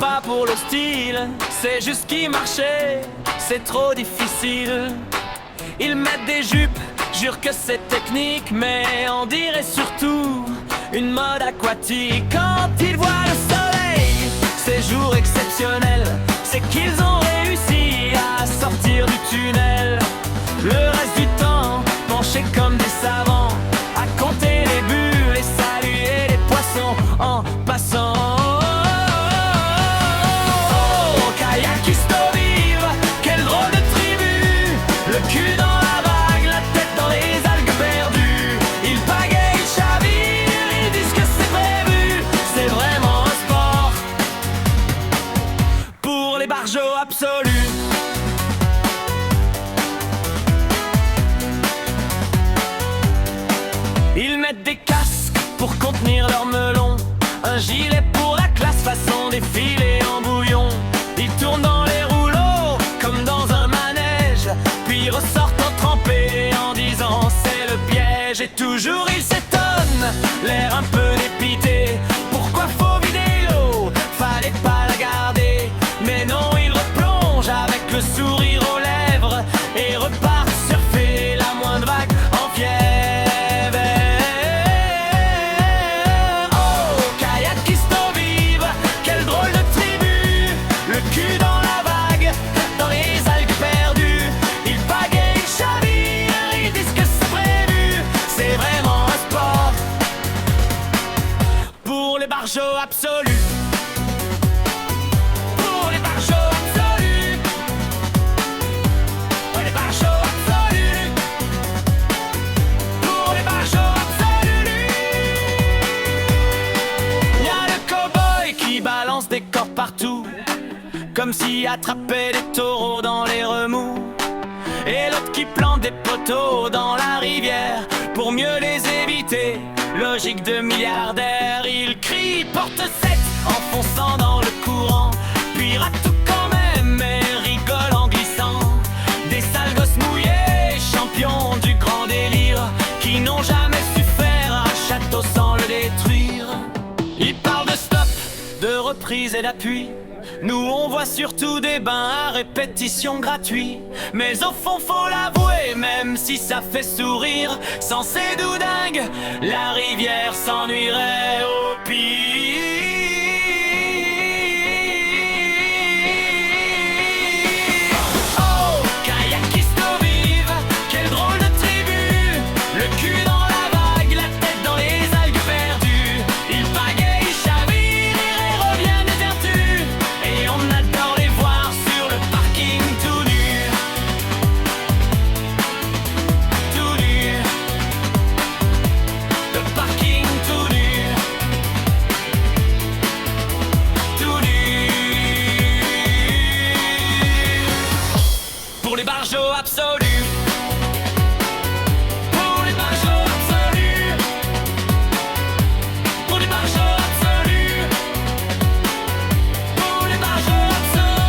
pas pour le style, c'est juste qui marchait, c'est trop difficile. Ils mettent des jupes, jure que c'est technique, mais on dirait surtout une mode aquatique. Quand ils voient le soleil, ces jours exceptionnels, c'est qu'ils ont réussi à sortir du tunnel. Le reste du temps, penchés comme des savants, à compter les bulles et saluer les poissons en passant. Oh, kayakiste au vive, quelle drôle de tribu, le cul dans la vague, la tête dans les algues perdues. Ils pagayent, ils chavirent, ils disent que c'est prévu, c'est vraiment un sport pour les barjots absolus. Ils mettent des casques pour contenir leurs melons, un gilet pour la classe façon défilé en bouillon. Ils tournent dans les rouleaux comme dans un manège, puis ressortent en trempé en disant c'est le piège. Et toujours ils s'étonnent, l'air un peu dépité, pourquoi faut vider l'eau, fallait pas la garder. Mais non, ils replongent avec le sourire aux lèvres et repartent surfer la moindre vague en fièvre. Les barjots absolus, pour les barjots absolus, ouais, les barjots absolus, pour les barjots absolus. Y'a le cow-boy qui balance des cordes partout, comme s'il attrapait des taureaux dans les remous, et l'autre qui plante des poteaux dans la rivière pour mieux les éviter. Logique de milliardaire, il crie porte 7 en fonçant dans le courant, puis rate tout quand même et rigole en glissant. Des sales gosses mouillés, champions du grand délire, qui n'ont jamais su faire un château sans le détruire. Ils parlent de stop, de reprise et d'appui. Nous on voit surtout des bains à répétition gratuits. Mais au fond faut l'avouer, même si ça fait sourire, sans ces doudingues, la rivière s'ennuierait au pire. Oh, kayakiste au vive, quelle drôle de tribu, le cul dans la vague, la tête dans les algues perdues. Ils pagayent, ils chavirent et reviennent évertus, et on adore les voir sur le parking tout nu. Tout nu. Le parking tout nu. Tout nu. Pour les barjots absolus. Pour les barjots absolus. Pour les barjots absolus. Pour les barjots absolus.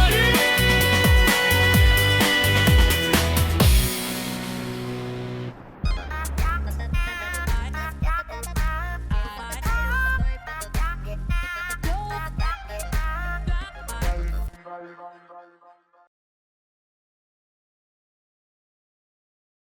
Bye.